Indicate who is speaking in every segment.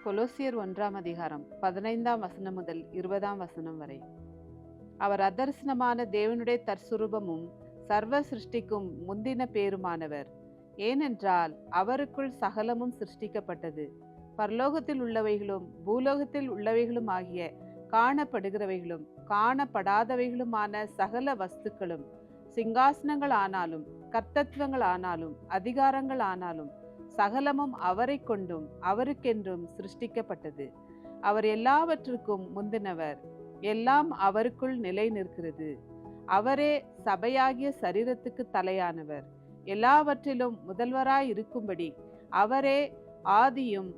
Speaker 1: கொலோசியர் 1 15 முதல் 20 வரை. அவர் அதர்சனமான தேவனுடைய தற்சுரூபமும் சர்வ சிருஷ்டிக்கும் முந்தின பேருமானவர். ஏனென்றால் அவருக்குள் சகலமும் சிருஷ்டிக்கப்பட்டது, பரலோகத்தில் உள்ளவைகளும் பூலோகத்தில் உள்ளவைகளும் ஆகிய காணப்படுகிறவைகளும் காணப்படாதவைகளுமான சகல வஸ்துக்களும், சிங்காசனங்கள் ஆனாலும் கர்த்தத்துவங்கள் ஆனாலும் அதிகாரங்கள் ஆனாலும் சகலமும் அவரை கொண்டும் அவருக்கென்றும் சிருஷ்டிக்கப்பட்டது. அவர் எல்லாவற்றுக்கும் முந்தினவர், எல்லாம் அவருக்குள் நிலை நிற்கிறது. அவரே சபையாகிய சரீரத்துக்கு தலையானவர், எல்லாவற்றிலும் முதல்வராய் இருக்கும்படி அவரே ஆதியும்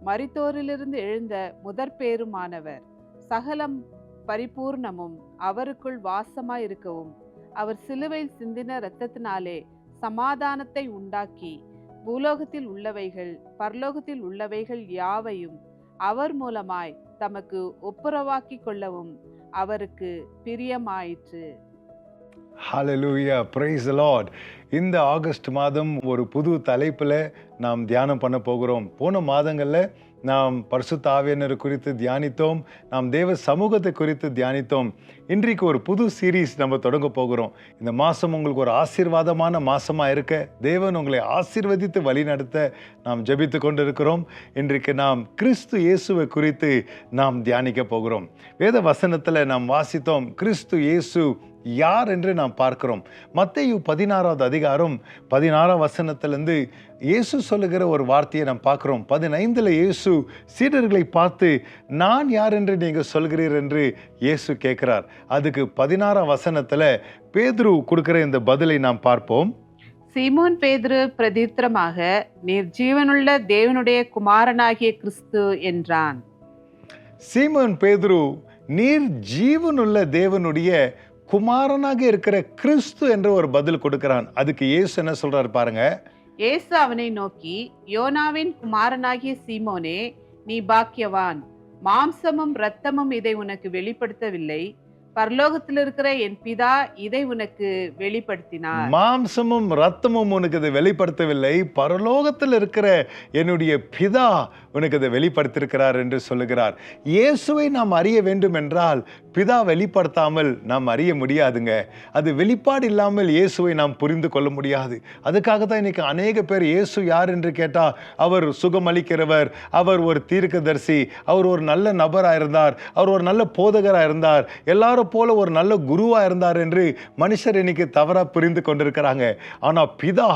Speaker 1: மரித்தோரிலிருந்து எழுந்த முதற்பேருமானவர். சகலம் பரிபூர்ணமும் அவருக்குள் வாசமாயிருக்கவும் அவர் சிலுவையில் சிந்தின இரத்தத்தினாலே சமாதானத்தை உண்டாக்கி பூலோகத்தில் உள்ளவைகள் பரலோகத்தில் உள்ளவைகள் யாவையும் அவர் மூலமாய் தமக்கு ஒப்புரவாக்கி கொள்ளவும் அவருக்கு பிரியமாயிற்று.
Speaker 2: Hallelujah, praise the Lord. இந்த ஆகஸ்ட் மாதம் ஒரு புது தலைப்பில் நாம் தியானம் பண்ண போகிறோம். போன மாதங்களில் நாம் பரிசுத்த ஆவியானவர் குறித்து தியானித்தோம், நாம் தேவ சமூகத்தை குறித்து தியானித்தோம். இன்றைக்கு ஒரு புது சீரீஸ் நம்ம தொடங்க போகிறோம். இந்த மாதம் உங்களுக்கு ஒரு ஆசீர்வாதமான மாதமாக இருக்க, தேவன் உங்களை ஆசீர்வதித்து வழிநடத்த நாம் ஜெபித்து கொண்டு இருக்கிறோம். இன்றைக்கு நாம் கிறிஸ்து இயேசுவை குறித்து நாம் தியானிக்க போகிறோம். வேத வசனத்தில் நாம் வாசித்தோம், கிறிஸ்து இயேசு யார் என்று நாம் பார்க்கிறோம். மத்தேயு 16 இயேசு சொல்லுகிற ஒரு வார்த்தையை நாம் பார்க்கிறோம். 15 இயேசு சீடர்களை பார்த்து, நான் யார் என்று நீங்கள் சொல்கிறீர் என்று இயேசு கேட்கிறார். அதுக்கு 16 பேதுரு கொடுக்கிற இந்த பதிலை நாம் பார்ப்போம்.
Speaker 1: சீமோன் பேதுரு பிரதித்திரமாக, நீர் ஜீவனுள்ள தேவனுடைய குமாரனாகிய கிறிஸ்து என்றான்.
Speaker 2: சீமோன் பேதுரு நீர் ஜீவனுள்ள தேவனுடைய குமாரனாக இருக்கிற கிறிஸ்து என்ற ஒரு பதில் கொடுக்கிறான். அதுக்கு இயேசு என்ன சொல்றாரு பாருங்க.
Speaker 1: இயேசு அவனை நோக்கி, யோனாவின் குமாரனாகிய சீமோனே, நீ பாக்கியவான், மாம்சமும் இரத்தமும் இதை உனக்கு வெளிப்படுத்தவில்லை, பரலோகத்தில் இருக்கிற என் பிதா இதை உனக்கு வெளிப்படுத்தினார்.
Speaker 2: மாம்சமும் ரத்தமும் உனக்கு அதை வெளிப்படுத்தவில்லை, பரலோகத்தில் இருக்கிற என்னுடைய பிதா உனக்கு அதை வெளிப்படுத்தியிருக்கிறார் என்று சொல்லுகிறார். இயேசுவை நாம் அறிய வேண்டும் என்றால் பிதா வெளிப்படுத்தாமல் நாம் அறிய முடியாதுங்க. அது வெளிப்பாடு இல்லாமல் இயேசுவை நாம் புரிந்து கொள்ள முடியாது. அதுக்காக தான் இன்னைக்கு அநேக பேர் இயேசு யார் என்று கேட்டால், அவர் சுகமளிக்கிறவர், அவர் ஒரு தீர்க்கதரிசி, அவர் ஒரு நல்ல நபராக இருந்தார், அவர் ஒரு நல்ல போதகராக இருந்தார், எல்லாரும் போல ஒரு நல்ல குருவா இருந்தார் என்று மனுஷர் இன்னைக்கு தவறா புரிந்து கொண்டிருக்கிறாங்க. ஆனா பிதா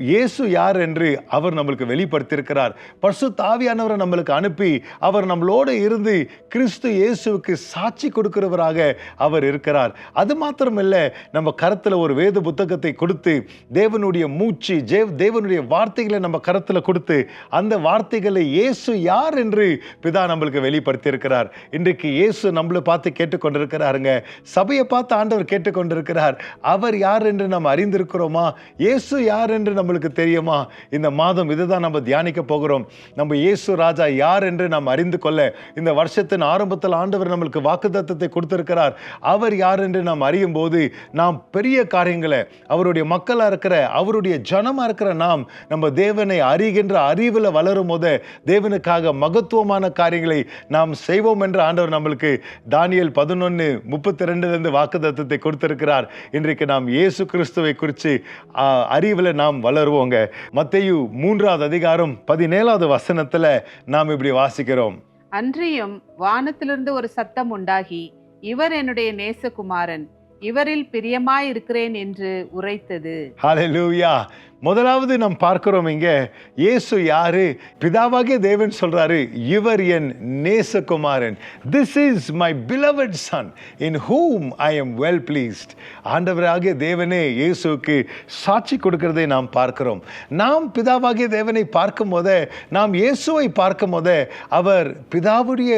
Speaker 2: இயேசு யார் என்று அவர் நம்மளுக்கு வெளிப்படுத்தியிருக்கிறார். பரிசுத்த ஆவியானவரை நம்மளுக்கு அனுப்பி அவர் நம்மளோடு இருந்து கிறிஸ்து இயேசுவுக்கு சாட்சி கொடுக்கிறவராக அவர் இருக்கிறார். அது மாத்திரமில்லை, நம்ம கரத்தில் ஒரு வேத புத்தகத்தை கொடுத்து தேவனுடைய மூச்சு தேவனுடைய வார்த்தைகளை நம்ம கரத்தில் கொடுத்து அந்த வார்த்தைகளை இயேசு யார் என்று பிதா நம்மளுக்கு வெளிப்படுத்தியிருக்கிறார். இன்றைக்கு இயேசு நம்மளை பார்த்து கேட்டுக்கொண்டிருக்கிறாருங்க. சபையை பார்த்து ஆண்டவர் கேட்டுக்கொண்டிருக்கிறார். அவர் யார் என்று நாம் அறிந்திருக்கிறோமா? இயேசு யார் என்று நம்மளுக்கு தெரியுமா? இந்த மாதம் இதுதான் நம்ம தியானிக்க போகிறோம். நம்ம இயேசு ராஜா யார் என்று நாம் அறிந்து கொள்ள இந்த வருஷத்தின் ஆரம்பத்தில் ஆண்டவர் நம்மளுக்கு வாக்குத்தத்தத்தை கொடுத்திருக்கிறார். அவர் யார் என்று நாம் அறியும் போது நாம் பெரிய காரியங்களை, அவருடைய மக்களா இருக்கிற, அவருடைய ஜனமா இருக்கிற நாம் நம்ம தேவனை அறிகின்ற அறிவில் வளரும் போது தேவனுக்காக மகத்துவமான காரியங்களை நாம் செய்வோம் என்று ஆண்டவர் நம்மளுக்கு தானியேல் 11:32 வாக்குத்தத்தத்தை கொடுத்திருக்கிறார். இன்றைக்கு நாம் இயேசு கிறிஸ்துவை குறித்து அறிவில் நாம் வளருவோங்க. மத்தேயு 3:17 நாம் இப்படி வாசிக்கிறோம்.
Speaker 1: அன்றியும் வானத்திலிருந்து ஒரு சத்தம் உண்டாகி, இவர் என்னுடைய நேசகுமாரன், இவரில் பிரியமாய் இருக்கிறேன் என்று உரைத்தது.
Speaker 2: ஹல்லேலூயா. முதலாவது நாம் பார்க்கிறோம், இங்க இயேசு யாரு? பிதாவாகிய தேவன் சொல்றாரு, இவர் என் நேசகுமாரன். This is my beloved son in whom I am well pleased. ஆண்டவராகிய தேவனே இயேசுவுக்கு சாட்சி கொடுக்கிறதை நாம் பார்க்கிறோம். நாம் பிதாவாகிய தேவனை பார்க்கும் போதே, நாம் இயேசுவை பார்க்கும் போதே அவர் பிதாவுடைய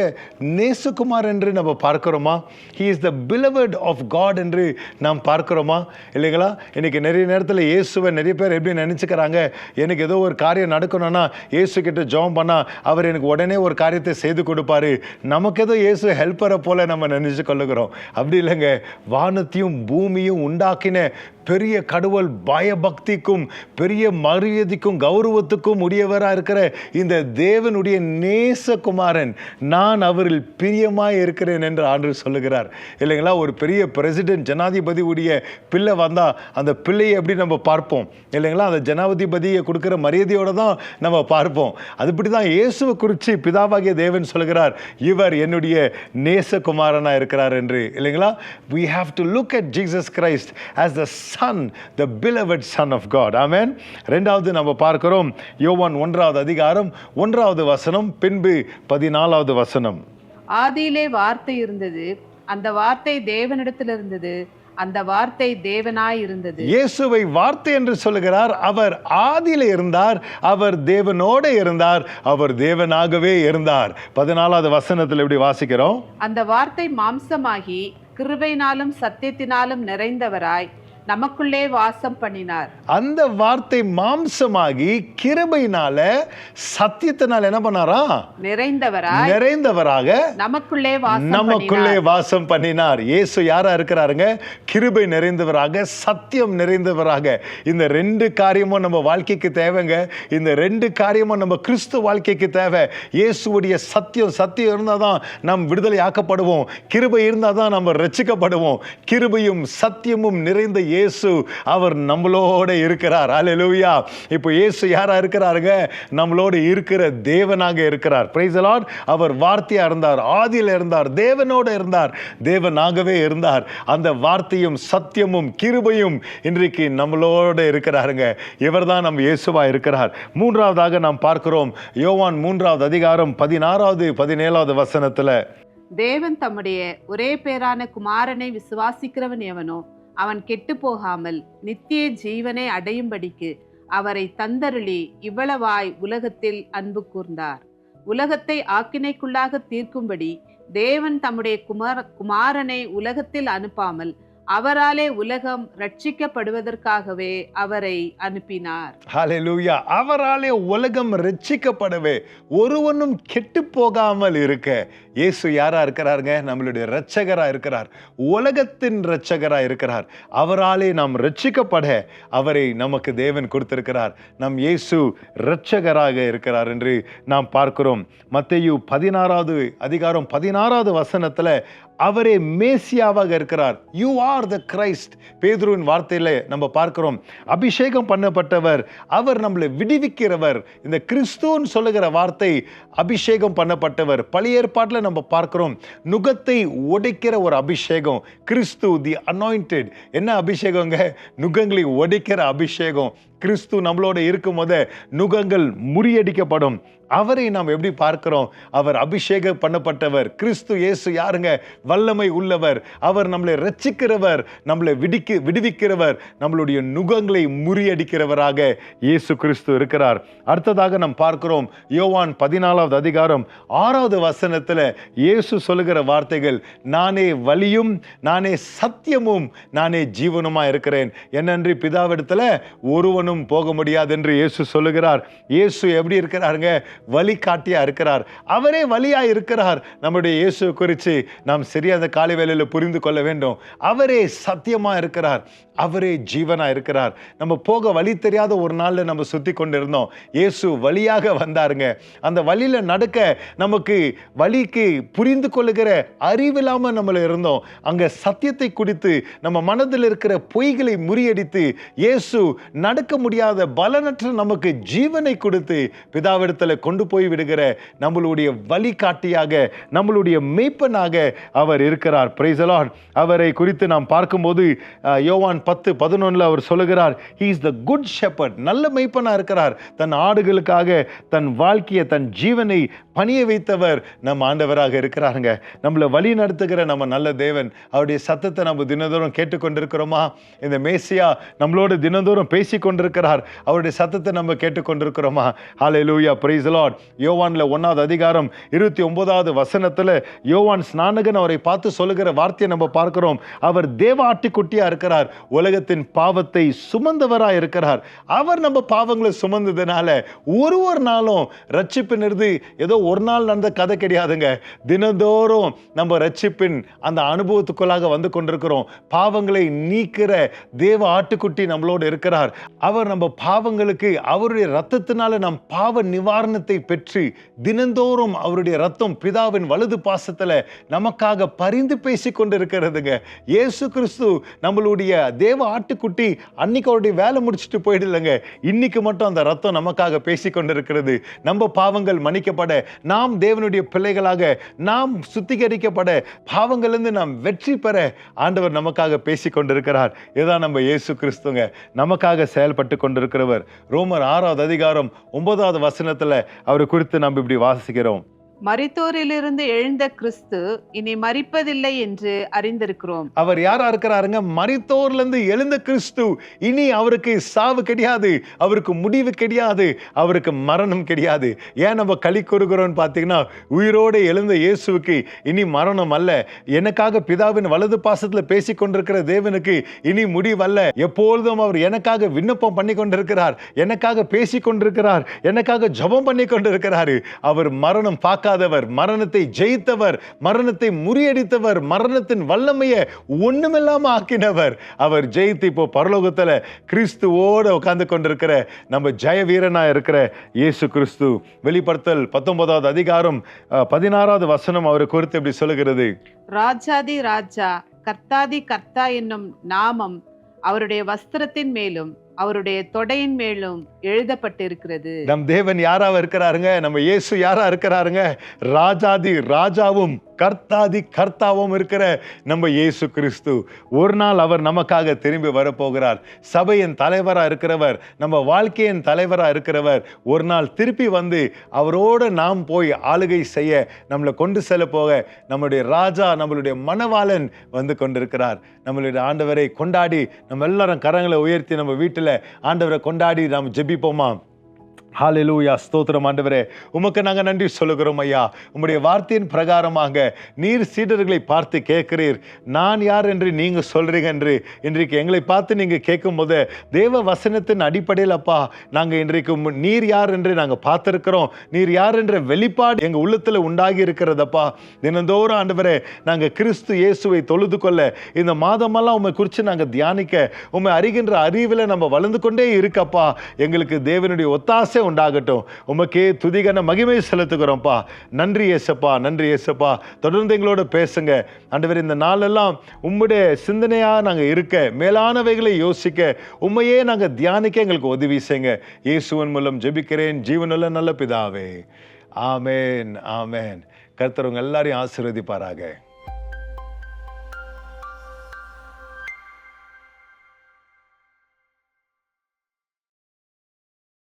Speaker 2: நேசகுமார் என்று நம்ம பார்க்கிறோமா? He is the beloved of God என்று நாம் பார்க்கிறோமா? இல்லைங்களா? இன்னைக்கு நிறைய நேரத்தில் இயேசுவை நிறைய பேர் எப்படி நினைச்சுக்கிறாங்க, எனக்கு ஏதோ ஒரு காரியம் நடக்கணும்னா இயேசு கிட்ட ஜெபம் பண்ணா அவர் எனக்கு உடனே ஒரு காரியத்தை செய்து கொடுப்பாரு, நமக்கு ஏதோ இயேசு ஹெல்ப்பரை போல நம்ம நினைச்சு கொள்ளுகிறோம். அப்படி இல்லைங்க. வானத்தையும் பூமியும் உண்டாக்கின பெரிய கடவுள் பயபக்திக்கும் பெரிய மரியாதைக்கும் கௌரவத்துக்கும் உரியவராக இருக்கிற இந்த தேவனுடைய நேசகுமாரன், நான் அவரில் பிரியமாய் இருக்கிறேன் என்று ஆண்டவர் சொல்லுகிறார் இல்லைங்களா? ஒரு பெரிய பிரசிடென்ட் ஜனாதிபதி உடைய பிள்ளை வந்தா அந்த பிள்ளையை எப்படி நம்ம பார்ப்போம் இல்லைங்களா? அந்த ஜனாதிபதியை கொடுக்கிற மரியாதையோட தான் நம்ம பார்ப்போம். அதுபடி தான் இயேசுவை குறித்து பிதாவாகிய தேவன் சொல்கிறார், இவர் என்னுடைய நேசகுமாரனா இருக்கிறார் என்று இல்லைங்களா? we have to look at Jesus Christ as the son, the beloved son of God. Amen. இரண்டாவது நம்ம பார்க்கிறோம் யோவான் 1வது அதிகாரம் 1வது வசனம், பின்பு 14வது வசனம்.
Speaker 1: ஆதியிலே வார்த்தை இருந்தது, அந்த வார்த்தை தேவனிடத்தில் இருந்தது, அந்த வார்த்தை தேவனாய் இருந்தது.
Speaker 2: இயேசுவை வார்த்தை என்று சொல்லுகிறார். அவர் ஆதியிலே இருந்தார், அவர் தேவனோட இருந்தார், அவர் தேவனாகவே இருந்தார். 14வது வசனத்தில் எப்படி வாசிக்கிறோம்?
Speaker 1: அந்த வார்த்தை மாம்சமாகி கிருபையினாலும் சத்தியத்தினாலும் நிறைந்தவராய் நமக்குள்ளே வாசம் பண்ணினார்.
Speaker 2: அந்த வார்த்தை மாம்சமாகி கிருபையினால சத்தியத்தினால என்ன பண்ணாரா? நிறைந்தவராக நமக்குள்ளே வாசம் பண்ணினார். இயேசு யாரா இருக்கிறாருங்க? கிருபை நிறைந்தவராக, சத்தியம் நிறைந்தவராக. இந்த ரெண்டு காரியமும் நம்ம வாழ்க்கைக்கு தேவைங்க. இந்த ரெண்டு காரியமும் நம்ம கிறிஸ்து வாழ்க்கைக்கு தேவை. இயேசுடைய சத்தியம் இருந்தால் தான் நாம் விடுதலை ஆக்கப்படுவோம். கிருபை இருந்தால் தான் நம்ம ரட்சிக்கப்படுவோம். கிருபையும் சத்தியமும் நிறைந்த இயேசு அவர் நம்மளோட இருக்கிறார். அல்லேலூயா. இப்போ இயேசு யாரா இருக்கிறாருங்க? நம்மளோட இருக்கிற தேவனாக இருக்கிறார். Praise the Lord. அவர் வார்த்தையா இருந்தார், ஆதியில இருந்தார், தேவனோட இருந்தார், தேவனாகவே இருந்தார். அந்த வார்த்தையும் சத்தியமும் கிருபையும் இன்றைக்கு நம்மளோட இருக்கிறாருங்க. இவர்தான் நம்ம இயேசுவா இருக்கிறார். மூன்றாவதாக நாம் பார்க்கிறோம் யோவான் 3வது அதிகாரம் 16வது 17வது வசனத்துல,
Speaker 1: தேவன் தம்முடைய ஒரே பேரான குமாரனை விசுவாசிக்கிறவன் எவனோ அவன் கெட்டு போகாமல் நித்திய ஜீவனை அடையும்படிக்கு அவரை தந்தருளி இவ்வளவாய் உலகத்தில் அன்பு கூர்ந்தார். உலகத்தை ஆக்கினைக்குள்ளாக தீர்க்கும்படி தேவன் தம்முடைய குமாரனை உலகத்தில் அனுப்பாமல் அவராலே உலகம் ரட்சிக்கப்படுவதற்காகவே அவரை அனுப்பினார்.
Speaker 2: ஹல்லேலூயா. அவராலே உலகம் ரட்சிக்கப்படவே, ஒருவனும் கெட்டு போகாமல் இருக்க இயேசு யாரா இருக்கிறாருங்க? நம்மளுடைய இரட்சகரா இருக்கிறார். உலகத்தின் இரட்சகரா இருக்கிறார். அவராலே நாம் ரட்சிக்கப்பட அவரை நமக்கு தேவன் கொடுத்திருக்கிறார். நம் இயேசு இரட்சகராக இருக்கிறார் என்று நாம் பார்க்கிறோம். மத்தேயு 16வது அதிகாரம் 16வது வசனத்துல அவரே மேசியாவாக இருக்கிறார். You are the Christ. பேதுருவின் வார்த்தையில நம்ம பார்க்கிறோம், அபிஷேகம் பண்ணப்பட்டவர், அவர் நம்மளை விடுவிக்கிறவர். இந்த கிறிஸ்துன்னு சொல்லுகிற வார்த்தை அபிஷேகம் பண்ணப்பட்டவர். பழைய ஏற்பாட்டில் நம்ம பார்க்கிறோம் நுகத்தை உடைக்கிற ஒரு அபிஷேகம். கிறிஸ்து தி அனாயிண்டட். என்ன அபிஷேகங்க? நுகங்களை உடைக்கிற அபிஷேகம். கிறிஸ்து நம்மளோட இருக்கும் போது நுகங்கள் முறியடிக்கப்படும். அவரை நாம் எப்படி பார்க்கிறோம்? அவர் அபிஷேகம் பண்ணப்பட்டவர். கிறிஸ்து இயேசு யாருங்க? வல்லமை உள்ளவர். அவர் நம்மளை ரட்சிக்கிறவர், நம்மளை விடுவிக்கிறவர், நம்மளுடைய நுகங்களை முறியடிக்கிறவராக இயேசு கிறிஸ்து இருக்கிறார். அடுத்ததாக நாம் பார்க்கிறோம் யோவான் 14வது அதிகாரம் 6வது வசனத்துல இயேசு சொல்லுகிற வார்த்தைகள், நானே வழியும், நானே சத்தியமும், நானே ஜீவனுமா இருக்கிறேன். என்னன்றி பிதாவிடத்துல ஒருவனும் போக முடியாது என்று இயேசு சொல்லுகிறார். இயேசு எப்படி இருக்கிறாருங்க? வழிகாட்டியா இருக்கிறார். அவரே வழியா இருக்கிறார். நம்முடைய இயேசு குறித்து நாம் சரியான காலை வேளையில புரிந்து கொள்ள வேண்டும். அவரே சத்தியமா இருக்கிறார், அவரே ஜீவனா இருக்கிறார். நம்ம போக வழி தெரியாத ஒரு நாள்ல நம்ம சுத்தி கொண்டிருந்தோம். இயேசு வழியாக வந்தாருங்க. அந்த வழியில நடக்க நமக்கு வழிக்கு புரிந்து கொள்ளுகிற அறிவில்லாம நம்மள இருந்தோம். அங்க சத்தியத்தை குறித்து நம்ம மனதில் இருக்கிற பொய்களை முறியடித்து இயேசு நடக்க முடியாத பலனற்ற நமக்கு ஜீவனை கொடுத்து பிதாவிடத்துல கொண்டு போய் விடுகிற நம்மளுடைய வழிகாட்டியாக, நம்மளுடைய மேய்ப்பனாக அவர் இருக்கிறார். Praise the Lord. அவரை குறித்து நாம் பார்க்கும்போது யோவான் 10:11 அவர் சொல்லுகிறார், he is the good shepherd. நல்ல மேய்ப்பனா இருக்கிறார். தன் ஆடுகளுக்காக தன் வாழ்க்கையை, தன் ஜீவனை பணிய வைத்தவர் நம் ஆண்டவராக இருக்கிறாருங்க. நம்மளை வழி நடத்துகிற நம்ம நல்ல தேவன். அவருடைய சத்தத்தை நம்ம தினந்தோறும் கேட்டுக்கொண்டிருக்கிறோமா? இந்த மேசியா நம்மளோட தினந்தோறும் பேசி கொண்டிருக்கிறார். அவருடைய சத்தத்தை நம்ம கேட்டுக்கொண்டிருக்கிறோமா? ஹல்லேலூயா. Praise the Lord. யோவான்ல 1வது அதிகாரம் 29வது வசனத்துல யோவான் ஸ்நானகன் அவரை பார்த்து சொல்லுகிற வார்த்தையை நம்ம பார்க்கிறோம். அவர் தேவ ஆட்டுக்குட்டியா இருக்கிறார். உலகத்தின் பாவத்தை சுமந்தவராய் இருக்கிறார். அவர் நம்ம பாவங்களை சுமந்ததுனால ஒரு நாளும் ரட்சிப்பினிருந்து ஏதோ ஒரு நாள் நடந்த கதை கிடையாதுங்க. தினந்தோறும் நம்ம ரட்சிப்பின் அந்த அனுபவத்துக்குள்ளாக வந்து கொண்டிருக்கிறோம். பாவங்களை நீக்கிற தேவ ஆட்டுக்குட்டி நம்மளோடு இருக்கிறார். அவர் நம்ம பாவங்களுக்கு அவருடைய இரத்தத்தினால நாம் பாவ நிவாரணத்தை பெற்று தினந்தோறும் அவருடைய இரத்தம் பிதாவின் வலது பாசத்துல நமக்காக பரிந்து பேசி கொண்டு இருக்கிறதுங்க. இயேசு கிறிஸ்து நம்மளுடைய தேவ ஆட்டுக்குட்டி அன்னைக்கு அவருடைய வேலை முடிச்சுட்டு போயிடலங்க. இன்னைக்கு மட்டும் அந்த ரத்தம் நமக்காக பேசி கொண்டிருக்கிறது. நம்ம பாவங்கள் மன்னிக்கப்பட, நாம் தேவனுடைய பிள்ளைகளாக நாம் சுத்திகரிக்கப்பட, பாவங்களிலிருந்து நாம் வெற்றி பெற ஆண்டவர் நமக்காக பேசி கொண்டிருக்கிறார். இதுதான் நம்ம இயேசு கிறிஸ்துங்க, நமக்காக செயல்பட்டு கொண்டிருக்கிறவர். ரோமர் 6வது அதிகாரம் 9வது வசனத்துல அவரை குறித்து நாம் இப்படி வாசிக்கிறோம்.
Speaker 1: மரித்தோரிலிருந்து எழுந்த கிறிஸ்து இனி மரிப்பதில்லை என்று அறிந்திருக்கிறோம்.
Speaker 2: அவர் யாரா இருக்கிறாருங்க? மரித்தோர்லேருந்து எழுந்த கிறிஸ்து. இனி அவருக்கு சாவு கிடையாது, அவருக்கு முடிவு கிடையாது, அவருக்கு மரணம் கிடையாது. ஏன் நம்ம களி கூறுகிறோம் பார்த்தீங்கன்னா, உயிரோடு எழுந்த இயேசுவுக்கு இனி மரணம் அல்ல. எனக்காக பிதாவின் வலது பாசத்துல பேசி கொண்டிருக்கிற தேவனுக்கு இனி முடிவல்ல. எப்பொழுதும் அவர் எனக்காக விண்ணப்பம் பண்ணி கொண்டிருக்கிறார், எனக்காக பேசி கொண்டிருக்கிறார், எனக்காக ஜெபம் பண்ணி கொண்டிருக்கிறாரு. அவர் மரணம் பார்க்க, மரணத்தை ஜெயித்தவர், மரணத்தை முறியடித்தவர், மரணத்தின் வல்லமையை ஒண்ணுமில்லாம ஆக்கினவர். அவர் ஜெயித்து இப்போ பரலோகத்துல கிறிஸ்துவோடு உட்கார்ந்து கொண்டிருக்கிற நம்ம ஜெய வீரனா இருக்கிற இயேசு கிறிஸ்து. வெளிப்படுத்தல் 19வது அதிகாரம் 16வது வசனம் அவரை குறித்து எப்படி சொல்லுகிறது?
Speaker 1: ராஜாதி ராஜா கர்த்தாதி கர்த்தா என்னும் நாமம் அவருடைய வஸ்திரத்தின் மேலும் அவருடைய தொடையின் மேலும் எழுதப்பட்டிருக்கிறது.
Speaker 2: நம் தேவன் யாரா இருக்கிறாருங்க? நம்ம இயேசு யாரா இருக்கிறாருங்க? ராஜாதி ராஜாவும் கர்த்தாதி கர்த்தாவும் இருக்கிற நம்ம இயேசு கிறிஸ்து. ஒரு நாள் அவர் நமக்காக திரும்பி வரப்போகிறார். சபையின் தலைவரா இருக்கிறவர், நம்ம வாழ்க்கையின் தலைவரா இருக்கிறவர் ஒரு நாள் திருப்பி வந்து அவரோடு நாம் போய் ஆளுகை செய்ய, நம்மளை கொண்டு செல்ல போக நம்மளுடைய ராஜா, நம்மளுடைய மணவாளன் வந்து கொண்டிருக்கிறார். நம்மளுடைய ஆண்டவரை கொண்டாடி நம்ம எல்லாரும் கரங்களை உயர்த்தி நம்ம வீட்டில் ஆண்டவரை கொண்டாடி நாம் ஜெபிப்போமா? ஹல்லேலூயா, ஸ்தோத்திரம் ஆண்டவரே, உமக்கு நாங்கள் நன்றி சொல்லுகிறோம் ஐயா. உம்முடைய வார்த்தையின் பிரகாரமாக நீர் சீடர்களை பார்த்து கேட்கிறீர், நான் யார் என்று நீங்க சொல்றீங்க என்று இன்றைக்கு எங்களை பார்த்து நீங்க கேட்கும் போது தேவ வசனத்தின் அடிப்படையில் அப்பா நாங்கள் இன்றைக்கு நீர் யார் என்று நாங்கள் பார்த்திருக்கிறோம். நீர் யார் என்ற வெளிப்பாடு எங்க உள்ளத்துல உண்டாகி இருக்கிறதப்பா. தினந்தோறும் ஆண்டவரே நாங்கள் கிறிஸ்து இயேசுவை தொழுது கொள்ள இந்த மாதமெல்லாம் உண்மை குறித்து நாங்கள் தியானிக்க உண்மை அறிகின்ற அறிவில் நம்ம வளர்ந்து கொண்டே இருக்கப்பா. எங்களுக்கு தேவனுடைய ஒத்தாசை உண்டாகட்டும். உமக்கே துதிகன மகிமை செலுத்துகிறோம்ப்பா. நன்றி இயேசப்பா, நன்றி இயேசப்பா. தொடர்ந்து எங்களோட பேசுங்க ஆண்டவர். இந்த நாளெல்லாம் உம்முடைய சிந்தனையா நாங்க இருக்க, மேலானவைகளை யோசிக்க, உண்மையே நாங்க தியானிக்க எங்களுக்கு உதவி செய்யுங்க. இயேசுவின் மூலம் ஜெபிக்கிறேன் ஜீவனுள்ள நல்ல பிதாவே. ஆமேன், ஆமேன். கர்த்தர் உங்க எல்லாரையும் ஆசீர்வதிப்பாராக.